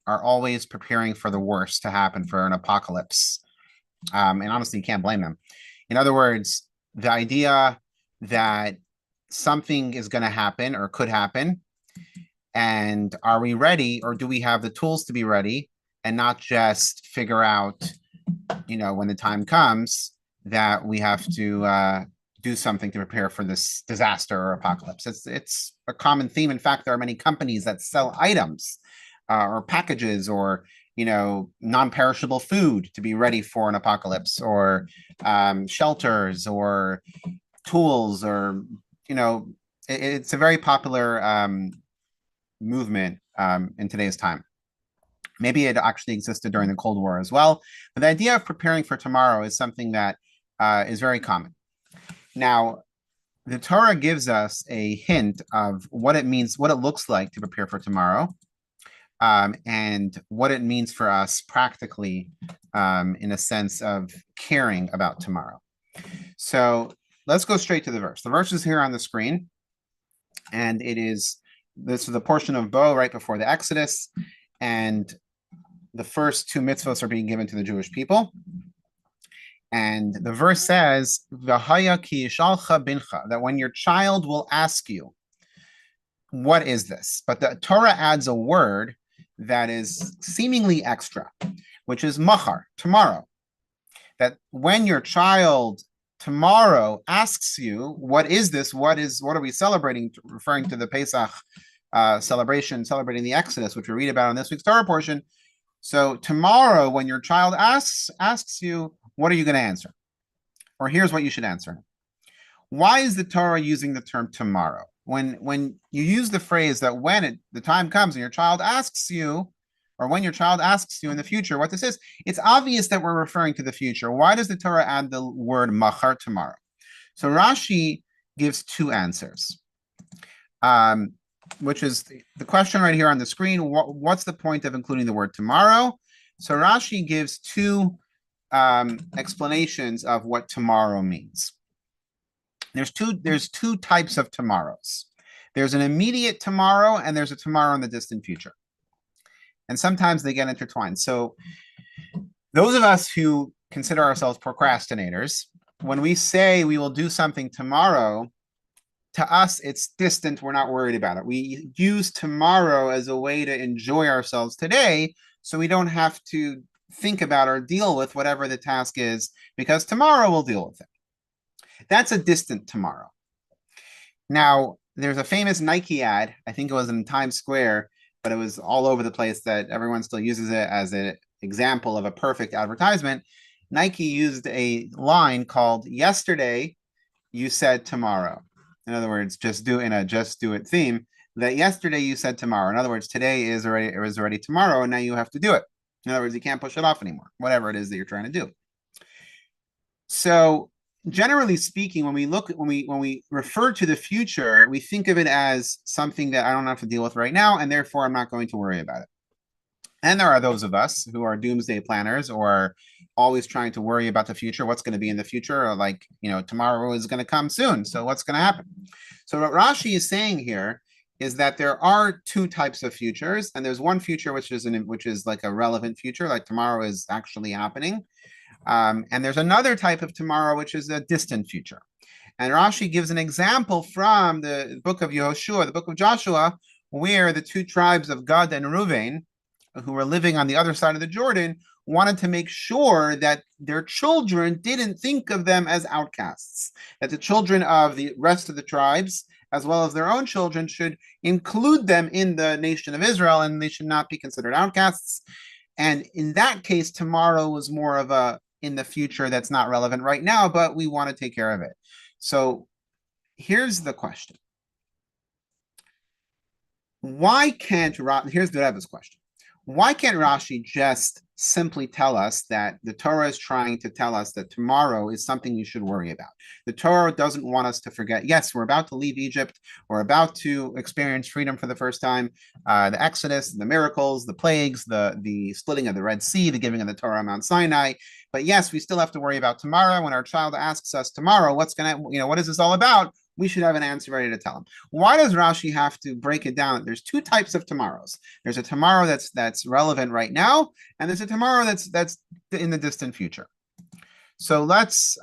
are always preparing for the worst to happen, for an apocalypse. And honestly, you can't blame them. In other words, the idea that something is going to happen or could happen, and are we ready, or do we have the tools to be ready, and not just figure out, when the time comes that we have to do something to prepare for this disaster or apocalypse. It's a common theme. In fact, there are many companies that sell items or packages or non-perishable food to be ready for an apocalypse, or shelters or tools, or it's a very popular movement in today's time. Maybe it actually existed during the Cold War as well. But the idea of preparing for tomorrow is something that is very common. Now, the Torah gives us a hint of what it means, what it looks like to prepare for tomorrow, and what it means for us practically, in a sense of caring about tomorrow. So let's go straight to the verse. The verse is here on the screen, and this is the portion of Bo right before the Exodus, and the first two mitzvahs are being given to the Jewish people. And the verse says, "V'haya ki yishalcha bincha," that when your child will ask you, what is this? But the Torah adds a word that is seemingly extra, which is machar, tomorrow. That when your child tomorrow asks you, what is this? What are we celebrating? Referring to the Pesach celebration, celebrating the Exodus, which we read about in this week's Torah portion. So tomorrow, when your child asks you, what are you going to answer? Or here's what you should answer. Why is the Torah using the term tomorrow? When you use the phrase that when the time comes and your child asks you, or when your child asks you in the future what this is, it's obvious that we're referring to the future. Why does the Torah add the word machar, tomorrow? So Rashi gives two answers, which is the question right here on the screen. What's the point of including the word tomorrow? So Rashi gives two explanations of what tomorrow means. There's two types of tomorrows. There's an immediate tomorrow, and there's a tomorrow in the distant future. And sometimes they get intertwined. So those of us who consider ourselves procrastinators, when we say we will do something tomorrow, to us, it's distant. We're not worried about it. We use tomorrow as a way to enjoy ourselves today, so we don't have to think about or deal with whatever the task is, because tomorrow we'll deal with it. That's a distant tomorrow. Now, there's a famous Nike ad, I think it was in Times Square, but it was all over the place, that everyone still uses it as an example of a perfect advertisement. Nike used a line called, "Yesterday, you said tomorrow." In other words, just do it theme, that yesterday you said tomorrow. In other words, today is already tomorrow, and now you have to do it. In other words, you can't push it off anymore, whatever it is that you're trying to do. So generally speaking, when we refer to the future, we think of it as something that I don't have to deal with right now, and therefore I'm not going to worry about it. And there are those of us who are doomsday planners, or always trying to worry about the future, what's going to be in the future, or like, tomorrow is going to come soon, so what's going to happen? So what Rashi is saying here is that there are two types of futures, and there's one future which is like a relevant future, like tomorrow is actually happening. And there's another type of tomorrow, which is a distant future. And Rashi gives an example from the book of Yehoshua, the book of Joshua, where the two tribes of Gad and Reuven, who were living on the other side of the Jordan, wanted to make sure that their children didn't think of them as outcasts, that the children of the rest of the tribes, as well as their own children, should include them in the nation of Israel, and they should not be considered outcasts. And in that case, tomorrow was more of a in the future that's not relevant right now, but we want to take care of it. So here's the question. Here's the Rebbe's question. Why can't Rashi just simply tell us that the Torah is trying to tell us that tomorrow is something we should worry about? The Torah doesn't want us to forget, yes, we're about to leave Egypt, we're about to experience freedom for the first time, the Exodus, the miracles, the plagues, the splitting of the Red Sea, the giving of the Torah on Mount Sinai. But yes, we still have to worry about tomorrow. When our child asks us tomorrow, what is this all about? we should have an answer ready to tell him. Why does Rashi have to break it down? There's two types of tomorrows. There's a tomorrow that's relevant right now, and there's a tomorrow that's in the distant future. So let's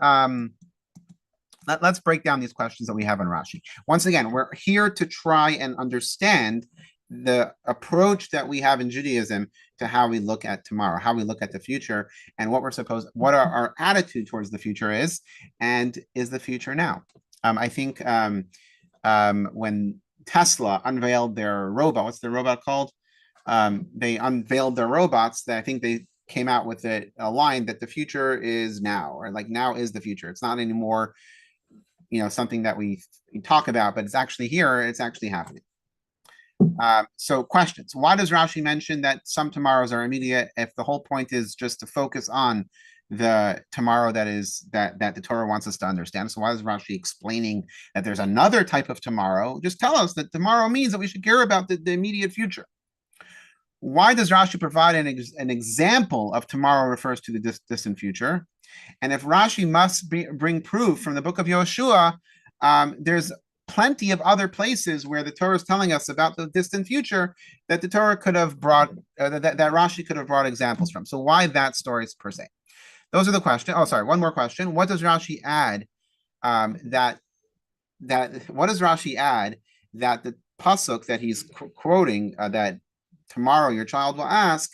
break down these questions that we have in Rashi. Once again, we're here to try and understand the approach that we have in Judaism to how we look at tomorrow, how we look at the future, and what our attitude towards the future is, and is the future now. I think when Tesla unveiled their robot, what's the robot called? They unveiled their robots. That I think they came out with a line that the future is now, or like now is the future. It's not anymore, something that we talk about, but it's actually here. It's actually happening. So questions. Why does Rashi mention that some tomorrows are immediate if the whole point is just to focus on the tomorrow that the Torah wants us to understand? So why is Rashi explaining that there's another type of tomorrow? Just tell us that tomorrow means that we should care about the immediate future. Why does Rashi provide an example of tomorrow refers to the distant future? And if Rashi must bring proof from the book of Yoshua, there's plenty of other places where the Torah is telling us about the distant future that the Torah could have brought, that Rashi could have brought examples from. So why that story per se? Those are the questions. Oh, sorry, one more question. What does Rashi add what does Rashi add that the pasuk that he's quoting, that tomorrow your child will ask,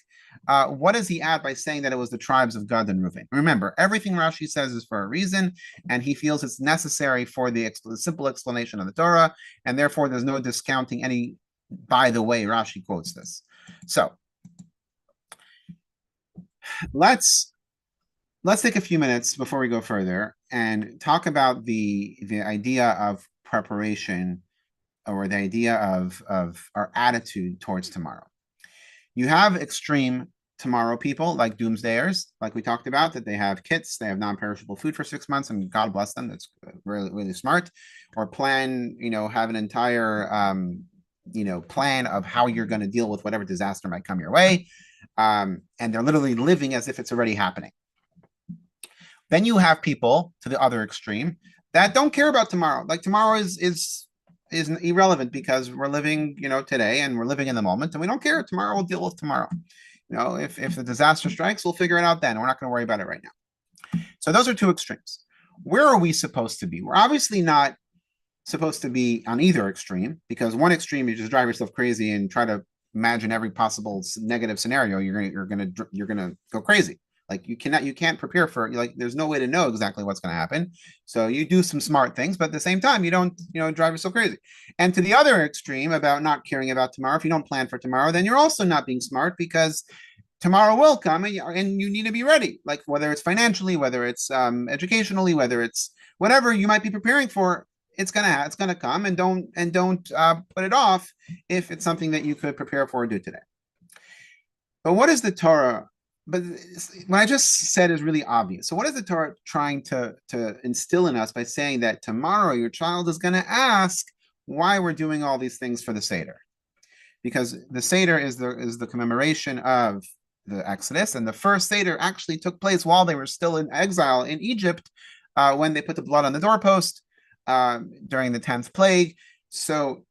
what does he add by saying that it was the tribes of Gad and Reuven? Remember, everything Rashi says is for a reason, and he feels it's necessary for the simple explanation of the Torah, and therefore there's no discounting any, by the way, Rashi quotes this. So let's take a few minutes before we go further and talk about the idea of preparation, or the idea of our attitude towards tomorrow. You have extreme tomorrow people like doomsdayers, like we talked about, that they have kits, they have non-perishable food for 6 months, and God bless them, that's really, really smart. Or plan, have an entire plan of how you're going to deal with whatever disaster might come your way, and they're literally living as if it's already happening. Then you have people to the other extreme that don't care about tomorrow. Like tomorrow is irrelevant because we're living, today, and we're living in the moment, and we don't care. Tomorrow we'll deal with tomorrow. If the disaster strikes, we'll figure it out then. We're not going to worry about it right now. So those are two extremes. Where are we supposed to be? We're obviously not supposed to be on either extreme, because one extreme, you just drive yourself crazy and try to imagine every possible negative scenario. You're gonna go crazy. Like you can't prepare for, like, there's no way to know exactly what's going to happen. So you do some smart things, but at the same time, you don't, drive yourself crazy. And to the other extreme about not caring about tomorrow, if you don't plan for tomorrow, then you're also not being smart, because tomorrow will come and you need to be ready. Like whether it's financially, whether it's educationally, whether it's whatever you might be preparing for, it's gonna come, and don't put it off if it's something that you could prepare for or do today. But what is the Torah? But what I just said is really obvious. So what is the Torah trying to instill in us by saying that tomorrow your child is going to ask why we're doing all these things for the Seder? Because the Seder is the commemoration of the Exodus, and the first Seder actually took place while they were still in exile in Egypt, when they put the blood on the doorpost during the 10th plague. So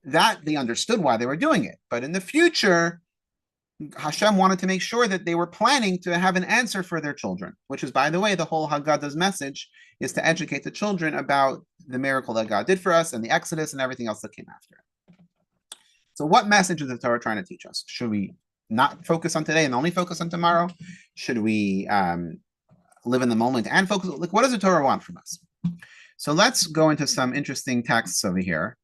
that they understood why they were doing it. But in the future, Hashem wanted to make sure that they were planning to have an answer for their children, which is, by the way, the whole Haggadah's message is to educate the children about the miracle that God did for us and the Exodus and everything else that came after it. So what message is the Torah trying to teach us? Should we not focus on today and only focus on tomorrow? Should we live in the moment and focus? Like, what does the Torah want from us? So let's go into some interesting texts over here.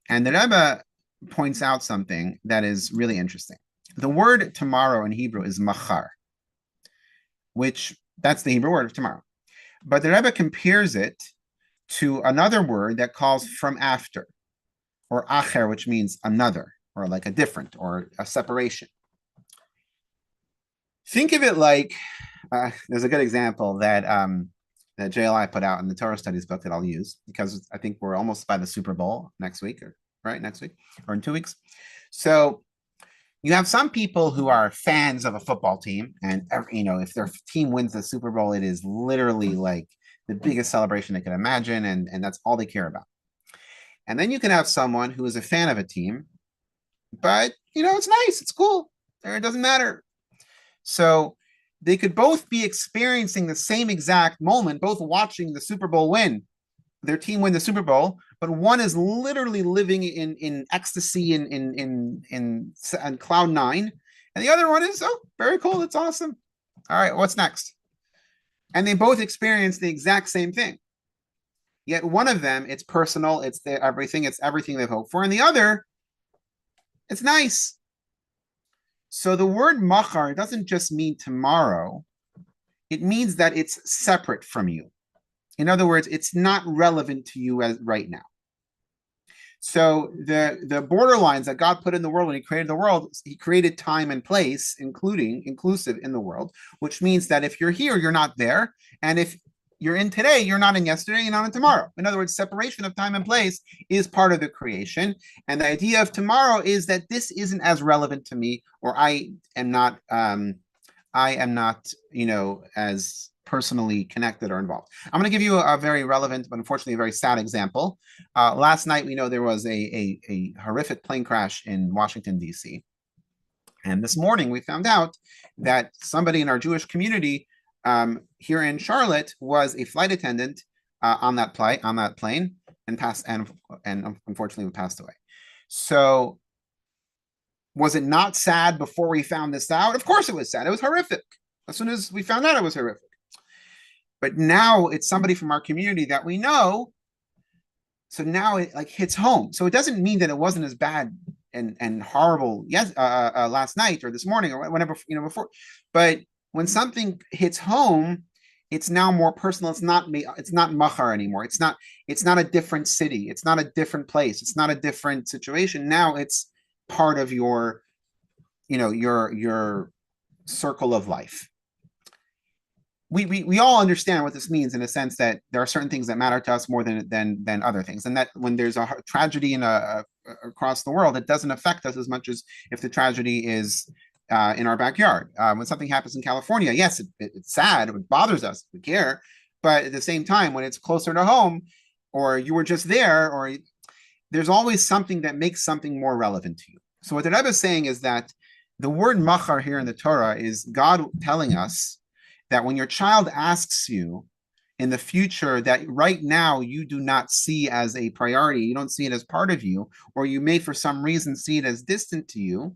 And the Rebbe points out something that is really interesting. The word tomorrow in Hebrew is machar, which that's the Hebrew word of tomorrow. But the Rebbe compares it to another word that calls from after, or acher, which means another, or like a different, or a separation. Think of it like, there's a good example that JLI put out in the Torah Studies book that I'll use, because I think we're almost by the Super Bowl next week, or in 2 weeks. So you have some people who are fans of a football team, and if their team wins the Super Bowl, it is literally like the biggest celebration they can imagine, and that's all they care about. And then you can have someone who is a fan of a team, but it's nice, it's cool, it doesn't matter. So they could both be experiencing the same exact moment, both watching the Super Bowl win, their team win the Super Bowl, but one is literally living in ecstasy in cloud nine, and the other one is, oh, very cool, it's awesome. All right, what's next? And they both experience the exact same thing. Yet one of them, it's personal, it's everything they've hoped for, and the other, it's nice. So the word machar doesn't just mean tomorrow, it means that it's separate from you. In other words, it's not relevant to you as right now. So the borderlines that God put in the world when he created the world, he created time and place, inclusive in the world, which means that if you're here, you're not there. And if you're in today, you're not in yesterday, you're not in tomorrow. In other words, separation of time and place is part of the creation. And the idea of tomorrow is that this isn't as relevant to me, or I am not, as personally connected or involved. I'm going to give you a very relevant, but unfortunately a very sad example. Last night, we know there was a horrific plane crash in Washington, D.C. And this morning, we found out that somebody in our Jewish community here in Charlotte was a flight attendant on that plane and unfortunately passed away. So was it not sad before we found this out? Of course it was sad. It was horrific. As soon as we found out, it was horrific. But now it's somebody from our community that we know. So now it hits home. So it doesn't mean that it wasn't as bad and horrible last night or this morning or whenever before. But when something hits home, it's now more personal. It's not machar anymore. It's not a different city. It's not a different place. It's not a different situation. Now it's part of your circle of life. We all understand what this means in a sense that there are certain things that matter to us more than other things, and that when there's a tragedy across the world, it doesn't affect us as much as if the tragedy is in our backyard. When something happens in California, yes, it's sad, it bothers us, we care, but at the same time, when it's closer to home, or you were just there, or there's always something that makes something more relevant to you. So what the Rebbe is saying is that the word machar here in the Torah is God telling us that when your child asks you in the future that right now you do not see as a priority, you don't see it as part of you, or you may for some reason see it as distant to you.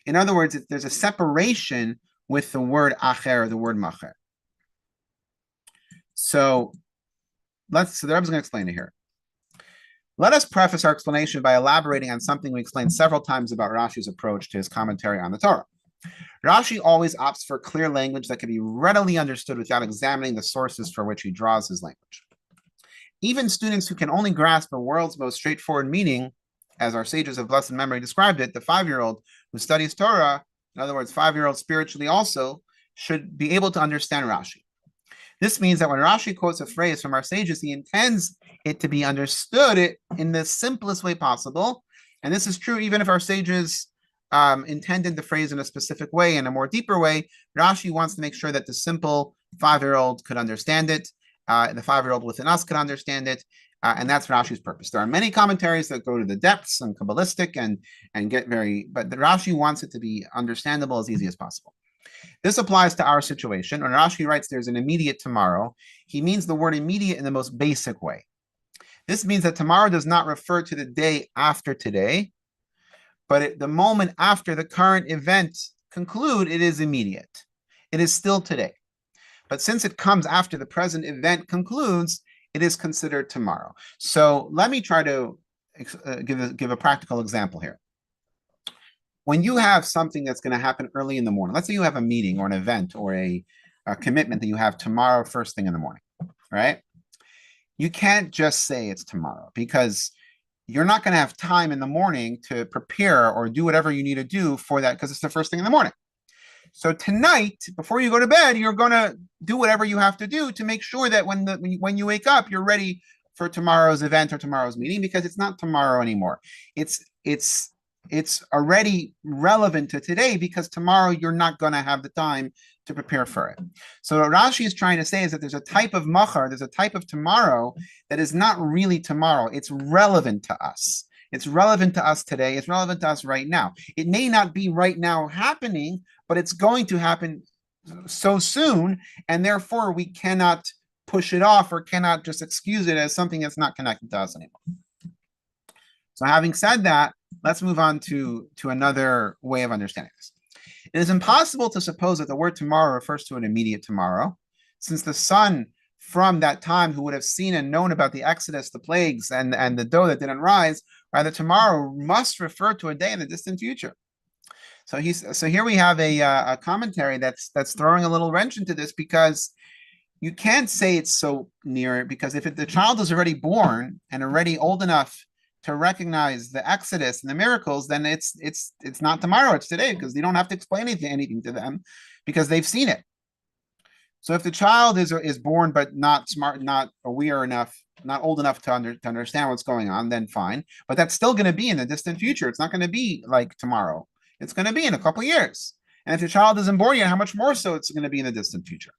In other words, there's a separation with the word acher, the word machar. So the Rebbe is going to explain it here. Let us preface our explanation by elaborating on something we explained several times about Rashi's approach to his commentary on the Torah. Rashi always opts for clear language that can be readily understood without examining the sources for which he draws his language. Even students who can only grasp the world's most straightforward meaning, as our sages of blessed memory described it, the 5-year-old who studies Torah, in other words, 5-year-old spiritually also, should be able to understand Rashi. This means that when Rashi quotes a phrase from our sages, he intends it to be understood in the simplest way possible. And this is true even if our sages intended the phrase in a specific way, in a more deeper way. Rashi wants to make sure that the simple 5-year-old could understand it, the 5-year-old within us could understand it, and that's Rashi's purpose. There are many commentaries that go to the depths and Kabbalistic and get but the Rashi wants it to be understandable as easy as possible. This applies to our situation. When Rashi writes there's an immediate tomorrow, he means the word immediate in the most basic way. This means that tomorrow does not refer to the day after today, but the moment after the current event conclude, it is immediate. It is still today. But since it comes after the present event concludes, it is considered tomorrow. So let me try to give a practical example here. When you have something that's going to happen early in the morning, let's say you have a meeting or an event or a commitment that you have tomorrow first thing in the morning, right? You can't just say it's tomorrow because you're not going to have time in the morning to prepare or do whatever you need to do for that because it's the first thing in the morning. So tonight, before you go to bed, you're going to do whatever you have to do to make sure that when you wake up, you're ready for tomorrow's event or tomorrow's meeting, because it's not tomorrow anymore. It's it's already relevant to today because tomorrow you're not going to have the time to prepare for it. So what Rashi is trying to say is that there's a type of machar, there's a type of tomorrow that is not really tomorrow. It's relevant to us. It's relevant to us today. It's relevant to us right now. It may not be right now happening, but it's going to happen so soon, and therefore we cannot push it off or cannot just excuse it as something that's not connected to us anymore. So having said that, let's move on to another way of understanding this. It is impossible to suppose that the word tomorrow refers to an immediate tomorrow, since the son from that time who would have seen and known about the Exodus, the plagues, and the dough that didn't rise, rather tomorrow must refer to a day in the distant future. So here we have a commentary that's throwing a little wrench into this, because you can't say it's so near it, because if the child is already born and already old enough to recognize the Exodus and the miracles, then it's not tomorrow, it's today, because you don't have to explain anything to them because they've seen it. So if the child is born but not smart, not aware enough, not old enough to understand what's going on, then fine. But that's still going to be in the distant future. It's not going to be like tomorrow. It's going to be in a couple of years. And if your child isn't born yet, how much more so it's going to be in the distant future.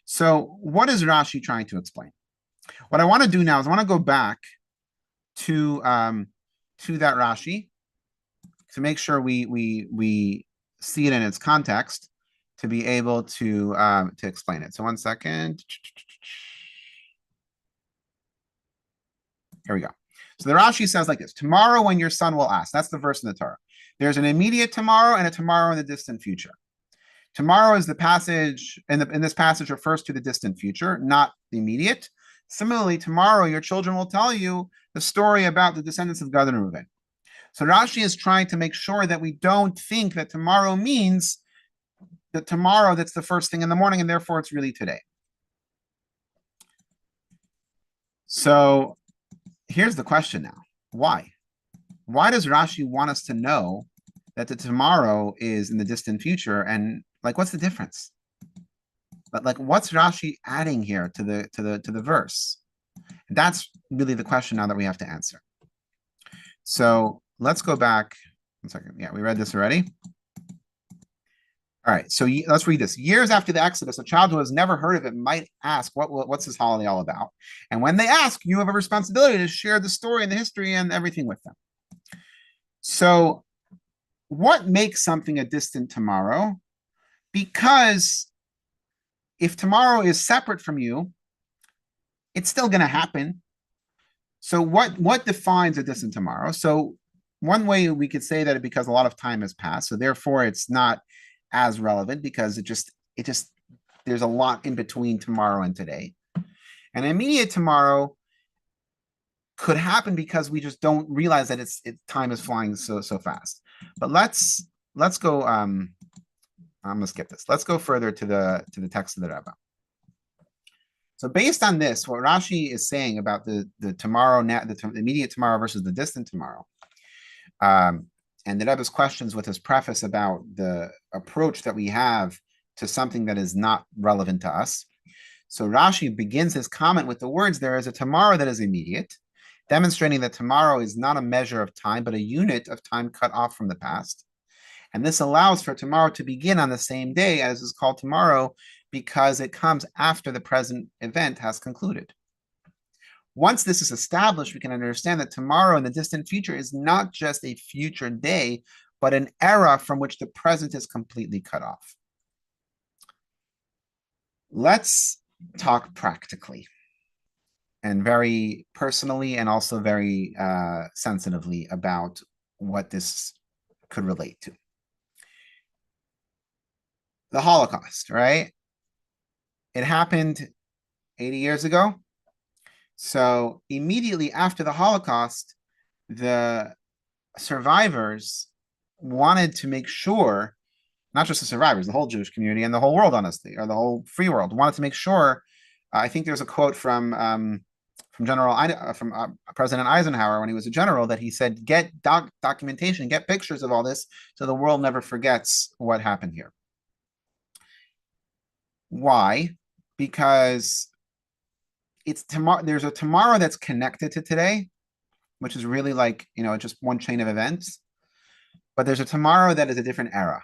So what is Rashi trying to explain? What I want to do now is I want to go back to that Rashi to make sure we see it in its context to be able to explain it. So 1 second. Here we go. So the Rashi says like this: tomorrow when your son will ask. That's the verse in the Torah. There's an immediate tomorrow and a tomorrow in the distant future. Tomorrow is the passage, in this passage refers to the distant future, not the immediate. Similarly, tomorrow your children will tell you the story about the descendants of Gad and Reuven. So Rashi is trying to make sure that we don't think that tomorrow means that tomorrow that's the first thing in the morning and therefore it's really today. So here's the question now. Why? Why does Rashi want us to know that the tomorrow is in the distant future? And like, what's the difference? But like, what's Rashi adding here to the verse? That's really the question now that we have to answer. So let's go back 1 second. Yeah, we read this already. All right, so let's read this. Years after the Exodus, a child who has never heard of it might ask, what's this holiday all about? And when they ask, you have a responsibility to share the story and the history and everything with them. So what makes something a distant tomorrow? Because if tomorrow is separate from you, it's still going to happen. So what defines a distant tomorrow? So one way we could say that because a lot of time has passed, so therefore it's not as relevant because it just there's a lot in between tomorrow and today. An immediate tomorrow could happen because we just don't realize that time is flying so fast. But let's go. I'm gonna skip this. Let's go further to the text of the Rebbe. So based on this, what Rashi is saying about the tomorrow, the immediate tomorrow versus the distant tomorrow, and the Rebbe's questions with his preface about the approach that we have to something that is not relevant to us. So Rashi begins his comment with the words, there is a tomorrow that is immediate, demonstrating that tomorrow is not a measure of time, but a unit of time cut off from the past. And this allows for tomorrow to begin on the same day as is called tomorrow because it comes after the present event has concluded. Once this is established, we can understand that tomorrow in the distant future is not just a future day, but an era from which the present is completely cut off. Let's talk practically and very personally and also very sensitively about what this could relate to. The Holocaust, right? It happened 80 years ago. So immediately after the Holocaust, the survivors wanted to make sure, not just the survivors, the whole Jewish community and the whole world, honestly, or the whole free world, wanted to make sure. I think there's a quote from President Eisenhower when he was a general that he said, "Get documentation, get pictures of all this, so the world never forgets what happened here." Why? Because it's tomorrow. There's a tomorrow that's connected to today, which is really like, just one chain of events. but there's a tomorrow that is a different era.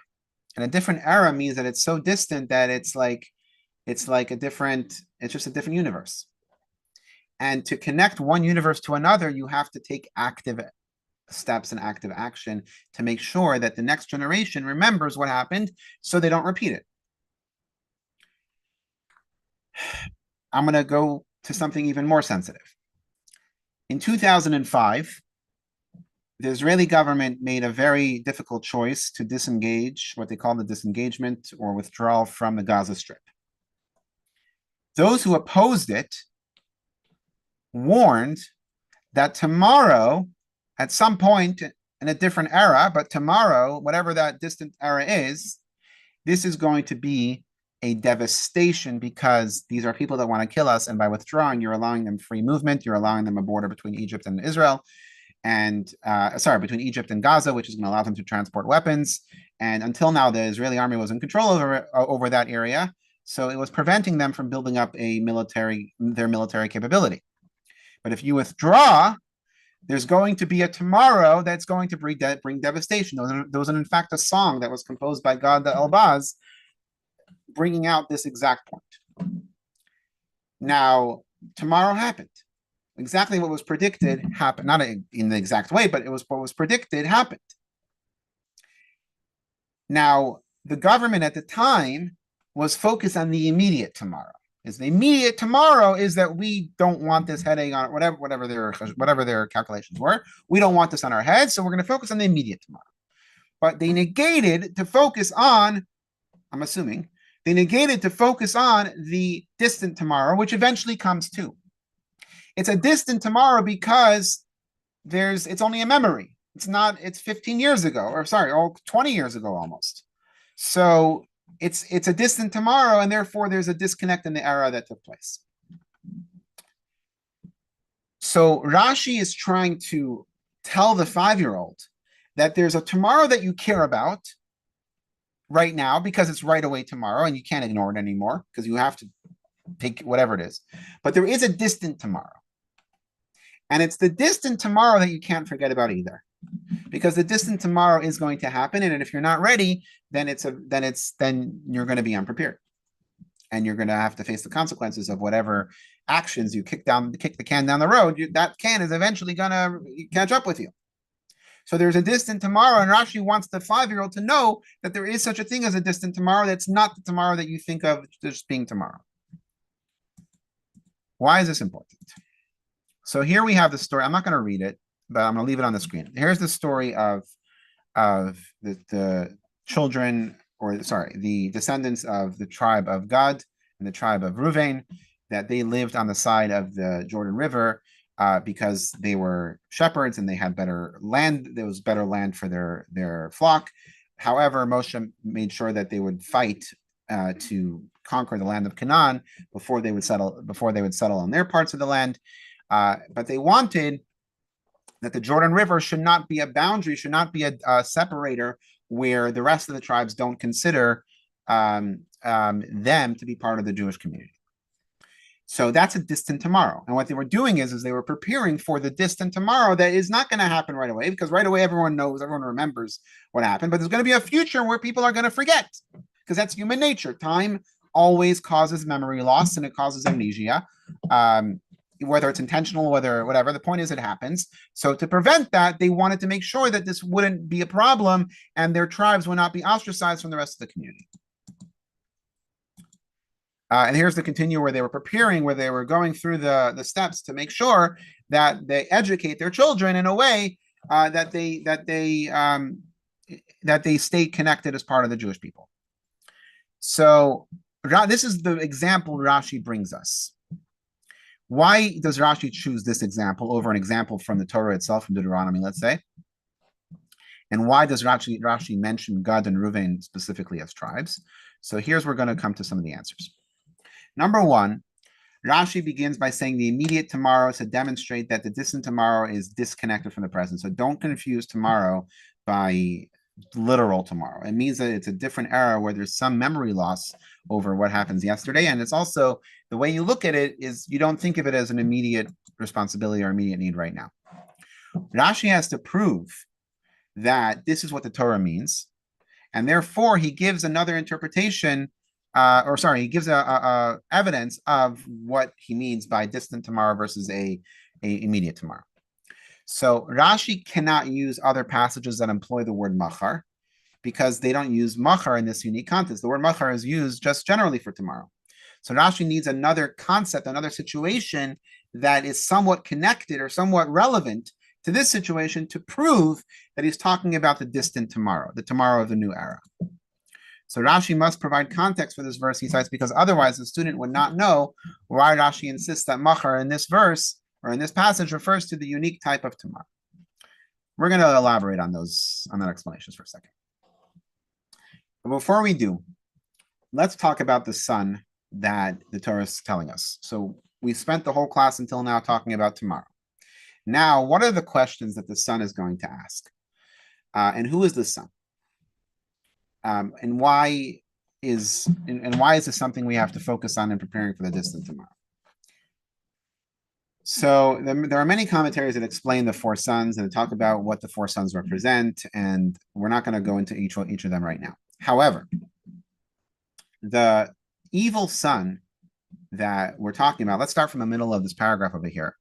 And a different era means that it's so distant that it's just a different universe. And to connect one universe to another, you have to take active steps and active action to make sure that the next generation remembers what happened so they don't repeat it. I'm going to go to something even more sensitive. In 2005, the Israeli government made a very difficult choice to disengage, what they call the disengagement or withdrawal from the Gaza Strip. Those who opposed it warned that tomorrow, at some point in a different era, but tomorrow, whatever that distant era is, this is going to be a devastation because these are people that want to kill us. And by withdrawing, you're allowing them free movement. You're allowing them a border between Egypt and Israel. And between Egypt and Gaza, which is going to allow them to transport weapons. And until now, the Israeli army was in control over that area. So it was preventing them from building up their military capability. But if you withdraw, there's going to be a tomorrow that's going to bring devastation. There was in fact a song that was composed by Gad and Reuven bringing out this exact point. Now, tomorrow happened. Exactly what was predicted happened, not in the exact way, but it was what was predicted happened. Now, the government at the time was focused on the immediate tomorrow. The immediate tomorrow is that we don't want this headache on whatever their calculations were. We don't want this on our heads, so we're going to focus on the immediate tomorrow. But they negated to focus on, I'm assuming, they negated to focus on the distant tomorrow, which eventually comes too. It's a distant tomorrow because it's only a memory. It's 15 years ago, or 20 years ago almost. So it's a distant tomorrow, and therefore there's a disconnect in the era that took place. So Rashi is trying to tell the 5-year-old that there's a tomorrow that you care about right now because it's right away tomorrow, and you can't ignore it anymore because you have to take whatever it is. But there is a distant tomorrow. And it's the distant tomorrow that you can't forget about either, because the distant tomorrow is going to happen, and if you're not ready, then you're going to be unprepared, and you're going to have to face the consequences of whatever actions you kick the can down the road. That can is eventually going to catch up with you. So there's a distant tomorrow, and Rashi wants the 5-year-old to know that there is such a thing as a distant tomorrow. That's not the tomorrow that you think of just being tomorrow. Why is this important? So here we have the story. I'm not going to read it, but I'm going to leave it on the screen. Here's the story of the children, the descendants of the tribe of Gad and the tribe of Reuven, that they lived on the side of the Jordan River because they were shepherds and they had better land. There was better land for their flock. However, Moshe made sure that they would fight to conquer the land of Canaan before they would settle on their parts of the land. But they wanted that the Jordan River should not be a boundary, should not be a separator where the rest of the tribes don't consider them to be part of the Jewish community. So that's a distant tomorrow. And what they were doing is they were preparing for the distant tomorrow that is not going to happen right away, because right away everyone remembers what happened. But there's going to be a future where people are going to forget, because that's human nature. Time always causes memory loss and it causes amnesia. Whether it's intentional, whatever, the point is it happens. So to prevent that, they wanted to make sure that this wouldn't be a problem and their tribes would not be ostracized from the rest of the community. And here's the continue where they were preparing, where they were going through the steps to make sure that they educate their children in a way that they stay connected as part of the Jewish people. So this is the example Rashi brings us. Why does Rashi choose this example over an example from the Torah itself, from Deuteronomy, let's say? And why does Rashi mention Gad and Reuven specifically as tribes? So here's where we're going to come to some of the answers. Number one, Rashi begins by saying the immediate tomorrow to demonstrate that the distant tomorrow is disconnected from the present. So don't confuse tomorrow by literal tomorrow. It means that it's a different era where there's some memory loss over what happens yesterday. And it's also, the way you look at it is you don't think of it as an immediate responsibility or immediate need right now. Rashi has to prove that this is what the Torah means, and therefore he gives another interpretation, he gives a evidence of what he means by distant tomorrow versus a immediate tomorrow. So Rashi cannot use other passages that employ the word machar because they don't use machar in this unique context. The word machar is used just generally for tomorrow. So Rashi needs another concept, another situation that is somewhat connected or somewhat relevant to this situation to prove that he's talking about the distant tomorrow, the tomorrow of the new era. So Rashi must provide context for this verse, he cites, because otherwise the student would not know why Rashi insists that machar in this verse or in this passage refers to the unique type of tomorrow. We're going to elaborate on that explanations for a second. But before we do, let's talk about the sun that the Torah is telling us. So we spent the whole class until now talking about tomorrow. Now, what are the questions that the sun is going to ask? And who is the sun? And why is this something we have to focus on in preparing for the distant tomorrow? So there are many commentaries that explain the four sons and talk about what the four sons represent, and we're not going to go into each of them right now. However, the evil son that we're talking about, let's start from the middle of this paragraph over here.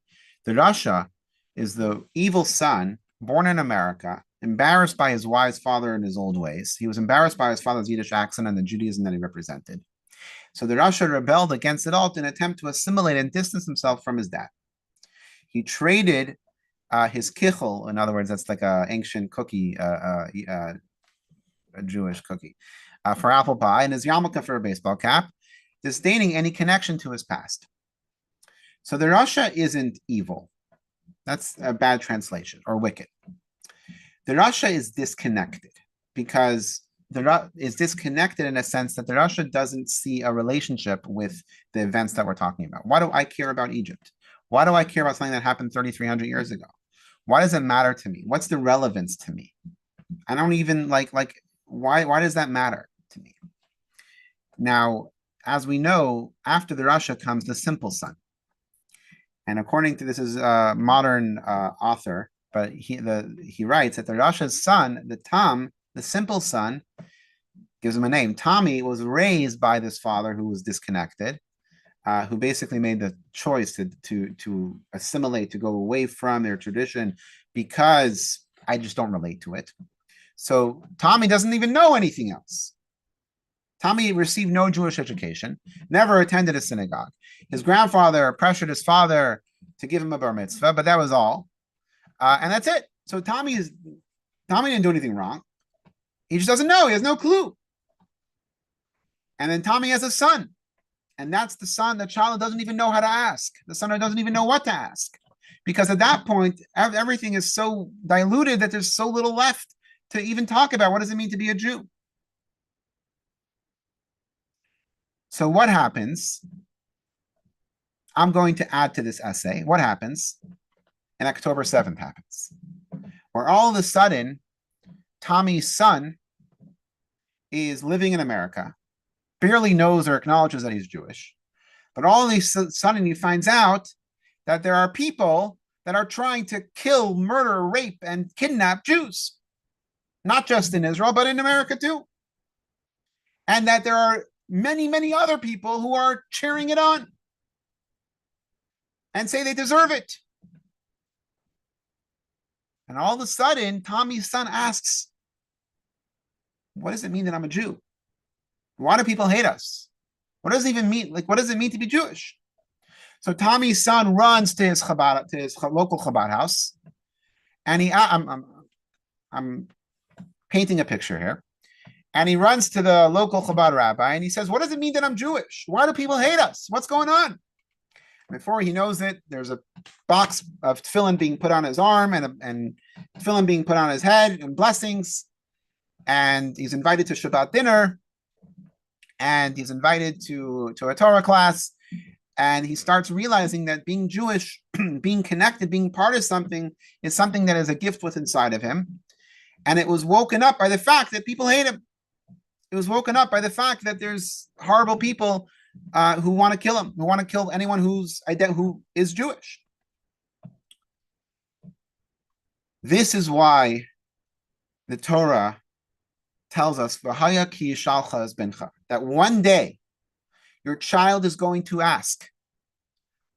The Rasha is the evil son born in America, embarrassed by his wise father and his old ways. He was embarrassed by his father's Yiddish accent and the Judaism that he represented. So the Rasha rebelled against it all in an attempt to assimilate and distance himself from his dad. He traded his kichel, in other words, that's like an ancient cookie, a Jewish cookie, for apple pie, and his yarmulke for a baseball cap, disdaining any connection to his past. So the Rasha isn't evil. That's a bad translation, or wicked. The Rasha is disconnected because is disconnected in a sense that the Rasha doesn't see a relationship with the events that we're talking about. Why do I care about Egypt? Why do I care about something that happened 3,300 years ago? Why does it matter to me? What's the relevance to me? I don't even why does that matter to me? Now, as we know, after the Rasha comes the simple son. And according to this is a modern author, but he writes that the Rasha's son, the Tam, the simple son, gives him a name. Tommy was raised by this father who was disconnected, who basically made the choice to assimilate, to go away from their tradition because I just don't relate to it. So Tommy doesn't even know anything else. Tommy received no Jewish education, never attended a synagogue. His grandfather pressured his father to give him a bar mitzvah, but that was all. And that's it. So Tommy didn't do anything wrong. He just doesn't know. He has no clue. And then Tommy has a son. And that's the son, the child doesn't even know how to ask. The son doesn't even know what to ask. Because at that point, everything is so diluted that there's so little left to even talk about. What does it mean to be a Jew? So what happens? I'm going to add to this essay. What happens? And October 7th happens. Where all of a sudden, Tommy's son is living in America, barely knows or acknowledges that he's Jewish. But all of a sudden he finds out that there are people that are trying to kill, murder, rape, and kidnap Jews. Not just in Israel, but in America too. And that there are many, many other people who are cheering it on and say they deserve it. And all of a sudden, Tommy's son asks, what does it mean that I'm a Jew? Why do people hate us? What does it even mean? What does it mean to be Jewish? So Tommy's son runs to his Chabad, to his local Chabad house, and I'm painting a picture here. And he runs to the local Chabad rabbi and he says, what does it mean that I'm Jewish? Why do people hate us? What's going on? Before he knows it, there's a box of tefillin being put on his arm and tefillin being put on his head and blessings. And he's invited to Shabbat dinner. And he's invited to a Torah class. And he starts realizing that being Jewish, being connected, being part of something is something that is a gift within inside of him. And it was woken up by the fact that people hate him. It was woken up by the fact that there's horrible people who want to kill him, who want to kill anyone who is Jewish. This is why the Torah tells us "V'haya ki yishalcha es bencha," that one day your child is going to ask,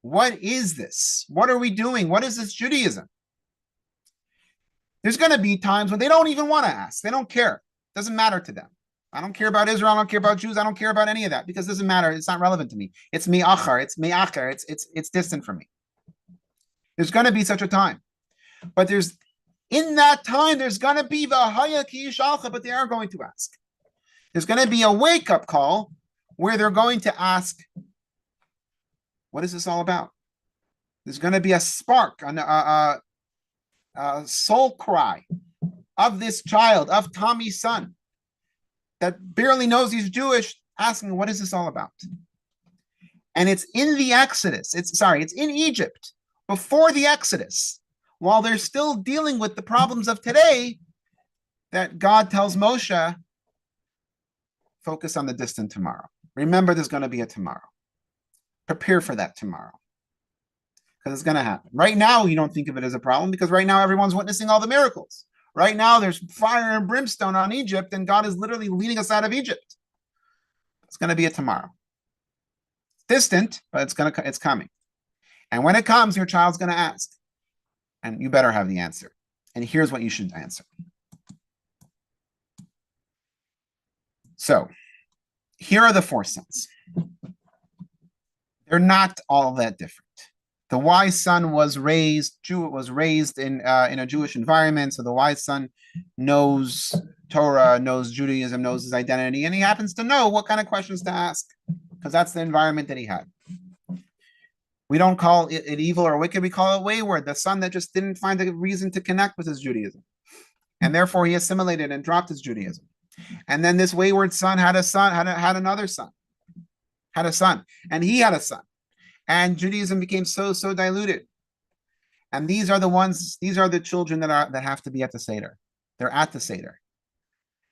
what is this? What are we doing? What is this Judaism? There's going to be times when they don't even want to ask. They don't care. It doesn't matter to them. I don't care about Israel. I don't care about Jews. I don't care about any of that because it doesn't matter. It's not relevant to me. It's mi'achar. It's mi'achar. It's distant from me. There's going to be such a time. But in that time, there's going to be v'haya ki yishalcha, but they are going to ask. There's going to be a wake-up call where they're going to ask, what is this all about? There's going to be a spark, a soul cry of this child, of Tommy's son, that barely knows he's Jewish, asking, what is this all about? And it's in the Exodus. It's in Egypt, before the Exodus, while they're still dealing with the problems of today, that God tells Moshe, focus on the distant tomorrow. Remember, there's going to be a tomorrow. Prepare for that tomorrow. Because it's going to happen. Right now, you don't think of it as a problem because right now everyone's witnessing all the miracles. Right now, there's fire and brimstone on Egypt, and God is literally leading us out of Egypt. It's going to be a tomorrow. It's distant, but it's coming. And when it comes, your child's going to ask. And you better have the answer. And here's what you should answer. So, here are the 4 sons. They're not all that different. The wise son was raised in a Jewish environment, so the wise son knows Torah, knows Judaism, knows his identity, and he happens to know what kind of questions to ask, because that's the environment that he had. We don't call it evil or wicked, we call it wayward, the son that just didn't find a reason to connect with his Judaism. And therefore he assimilated and dropped his Judaism. And then this wayward son had a son, had another son, had a son, and he had a son. And Judaism became so diluted. And these are the children that have to be at the Seder. They're at the Seder.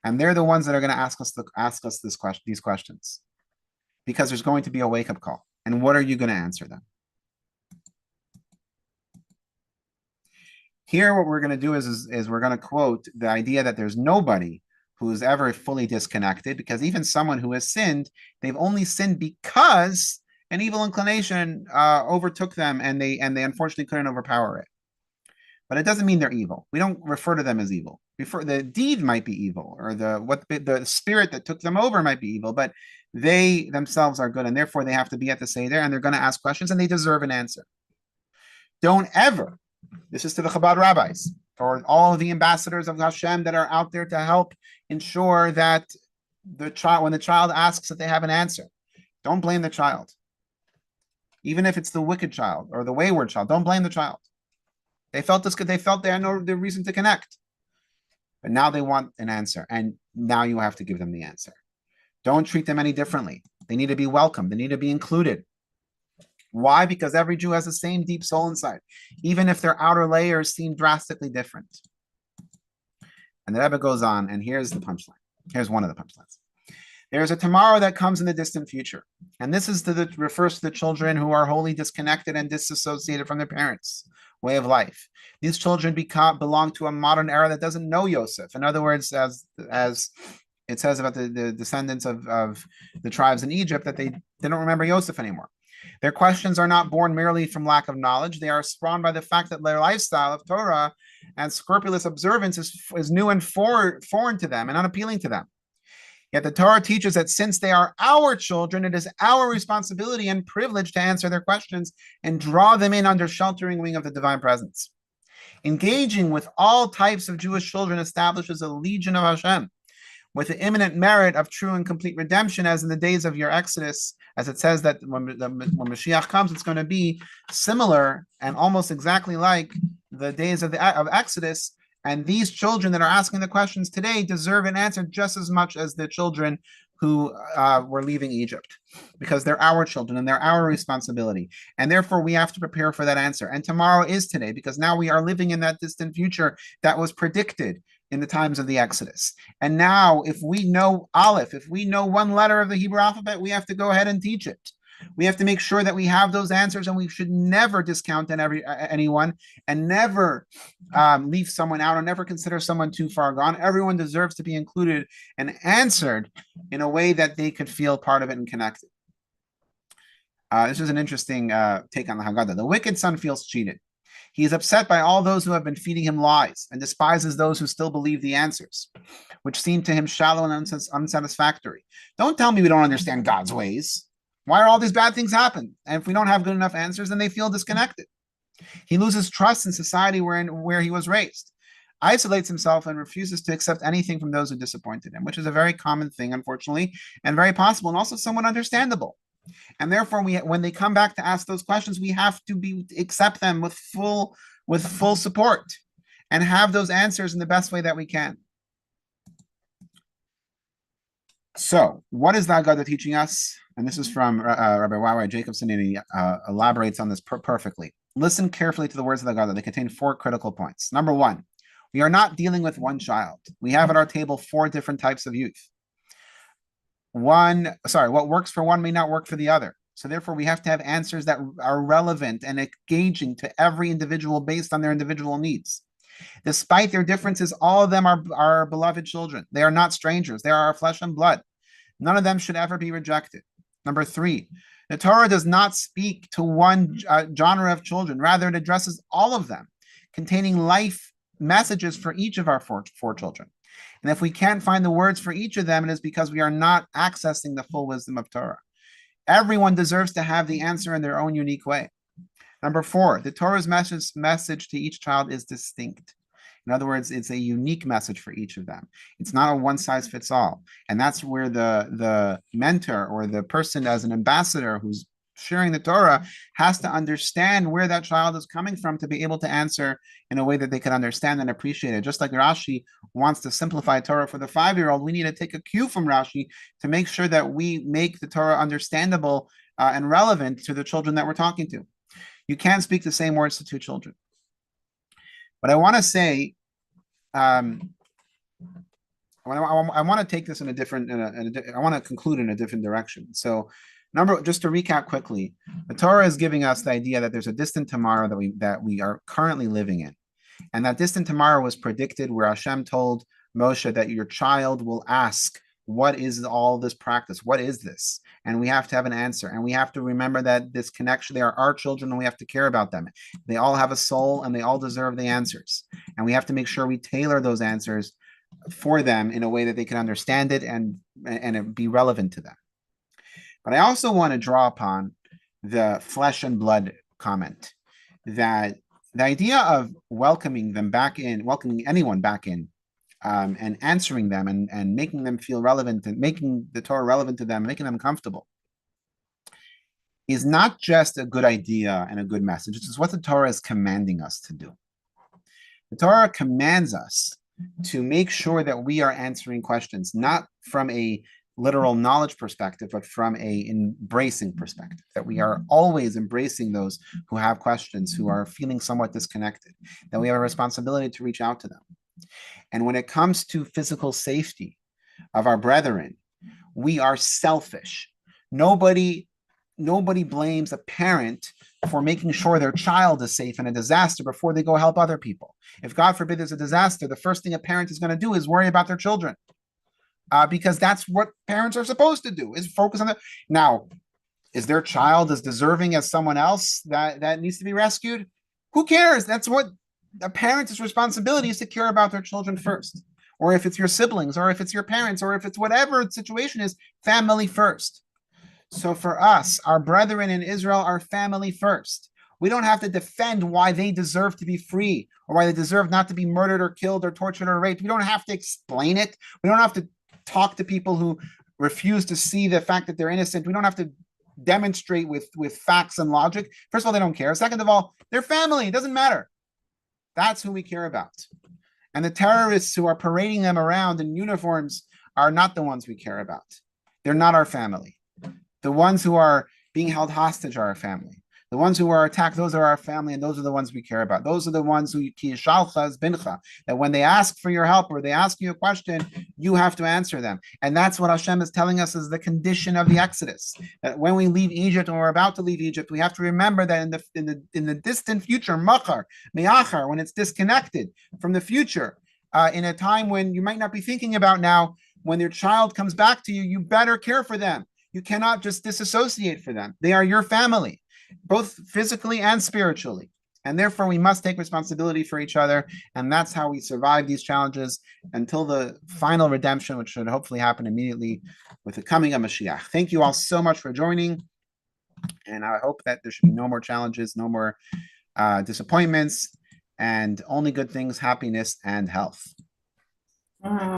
And they're the ones that are going to ask us these questions. Because there's going to be a wake-up call. And what are you going to answer them? Here, what we're going to do is we're going to quote the idea that there's nobody who is ever fully disconnected, because even someone who has sinned, they've only sinned because an evil inclination overtook them, and they unfortunately couldn't overpower it. But it doesn't mean they're evil. We don't refer to them as evil. The deed might be evil, or the spirit that took them over might be evil, but they themselves are good, and therefore they have to be at the Seder, and they're going to ask questions, and they deserve an answer. Don't ever, this is to the Chabad rabbis, or all of the ambassadors of Hashem that are out there to help ensure that when the child asks, that they have an answer. Don't blame the child. Even if it's the wicked child or the wayward child, don't blame the child. They felt they had no reason to connect. But now they want an answer, and now you have to give them the answer. Don't treat them any differently. They need to be welcomed. They need to be included. Why? Because every Jew has the same deep soul inside, even if their outer layers seem drastically different. And the Rebbe goes on, and here's the punchline. Here's one of the punchlines. There's a tomorrow that comes in the distant future. And this refers to the children who are wholly disconnected and disassociated from their parents' way of life. These children belong to a modern era that doesn't know Yosef. In other words, as it says about the descendants of the tribes in Egypt, that they don't remember Yosef anymore. Their questions are not born merely from lack of knowledge. They are spawned by the fact that their lifestyle of Torah and scrupulous observance is new and foreign to them and unappealing to them. Yet the Torah teaches that since they are our children, it is our responsibility and privilege to answer their questions and draw them in under sheltering wing of the divine presence. Engaging with all types of Jewish children establishes a legion of Hashem, with the imminent merit of true and complete redemption, as in the days of your Exodus, as it says that when Mashiach comes, it's going to be similar and almost exactly like the days of Exodus. And these children that are asking the questions today deserve an answer just as much as the children who were leaving Egypt, because they're our children and they're our responsibility. And therefore, we have to prepare for that answer. And tomorrow is today, because now we are living in that distant future that was predicted in the times of the Exodus. And now, if we know Aleph, if we know one letter of the Hebrew alphabet, we have to go ahead and teach it. We have to make sure that we have those answers, and we should never discount anyone, and never leave someone out, or never consider someone too far gone. Everyone deserves to be included and answered in a way that they could feel part of it and connected. This is an interesting take on the Haggadah. The wicked son feels cheated. He is upset by all those who have been feeding him lies, and despises those who still believe the answers, which seem to him shallow and unsatisfactory. Don't tell me we don't understand God's ways. Why are all these bad things happen? And if we don't have good enough answers, then they feel disconnected. He loses trust in society where he was raised, isolates himself, and refuses to accept anything from those who disappointed him, which is a very common thing, unfortunately, and very possible, and also somewhat understandable. And therefore, when they come back to ask those questions, we have to accept them with full support, and have those answers in the best way that we can. So, what is the Haggadah teaching us? And this is from Rabbi Y.Y. Jacobson, and he elaborates on this perfectly. Listen carefully to the words of the Haggadah. They contain 4 critical points. Number 1, we are not dealing with one child. We have at our table 4 different types of youth. What works for one may not work for the other. So therefore, we have to have answers that are relevant and engaging to every individual based on their individual needs. Despite their differences, all of them are our beloved children. They are not strangers. They are our flesh and blood. None of them should ever be rejected. Number 3, the Torah does not speak to one genre of children. Rather, it addresses all of them, containing life messages for each of our four children. And if we can't find the words for each of them, it is because we are not accessing the full wisdom of Torah. Everyone deserves to have the answer in their own unique way. Number 4, the Torah's message to each child is distinct. In other words, it's a unique message for each of them. It's not a one-size-fits-all. And that's where the mentor, or the person as an ambassador who's sharing the Torah, has to understand where that child is coming from to be able to answer in a way that they can understand and appreciate it. Just like Rashi wants to simplify Torah for the 5-year-old, we need to take a cue from Rashi to make sure that we make the Torah understandable and relevant to the children that we're talking to. You can't speak the same words to 2 children. But I want to say, I want to take this in a different, I want to conclude in a different direction. So, just to recap quickly, the Torah is giving us the idea that there's a distant tomorrow that we are currently living in. And that distant tomorrow was predicted, where Hashem told Moshe that your child will ask, what is all this practice? What is this? And we have to have an answer. And we have to remember that this connection, they are our children, and we have to care about them. They all have a soul, and they all deserve the answers. And we have to make sure we tailor those answers for them in a way that they can understand it and it be relevant to them. But I also want to draw upon the flesh and blood comment, that the idea of welcoming anyone back in, and answering them and making them feel relevant, and making the Torah relevant to them, making them comfortable, is not just a good idea and a good message. It's what the Torah is commanding us to do. The Torah commands us to make sure that we are answering questions, not from a literal knowledge perspective, but from a embracing perspective, that we are always embracing those who have questions, who are feeling somewhat disconnected, that we have a responsibility to reach out to them. And when it comes to physical safety of our brethren, we are selfish. Nobody blames a parent for making sure their child is safe in a disaster before they go help other people. If God forbid there's a disaster, the first thing a parent is going to do is worry about their children. Because that's what parents are supposed to do, is focus on that. Now, is their child as deserving as someone else that needs to be rescued? Who cares? That's what a parent's responsibility is, to care about their children first. Or if it's your siblings, or if it's your parents, or if it's whatever the situation is, family first. So for us, our brethren in Israel are family first. We don't have to defend why they deserve to be free, or why they deserve not to be murdered or killed or tortured or raped. We don't have to explain it. We don't have to talk to people who refuse to see the fact that they're innocent. We don't have to demonstrate with facts and logic. First of all, they don't care. Second of all, they're family. It doesn't matter. That's who we care about. And the terrorists who are parading them around in uniforms are not the ones we care about. They're not our family. The ones who are being held hostage are our family. The ones who are attacked, those are our family, and those are the ones we care about. Those are the ones who that when they ask for your help or they ask you a question, you have to answer them. And that's what Hashem is telling us is the condition of the Exodus. That when we leave Egypt and we're about to leave Egypt, we have to remember that in the distant future, machar, me'achar, when it's disconnected from the future, in a time when you might not be thinking about now, when your child comes back to you, you better care for them. You cannot just disassociate for them. They are your family, both physically and spiritually. And therefore, we must take responsibility for each other. And that's how we survive these challenges until the final redemption, which should hopefully happen immediately with the coming of Mashiach. Thank you all so much for joining. And I hope that there should be no more challenges, no more disappointments, and only good things, happiness, and health.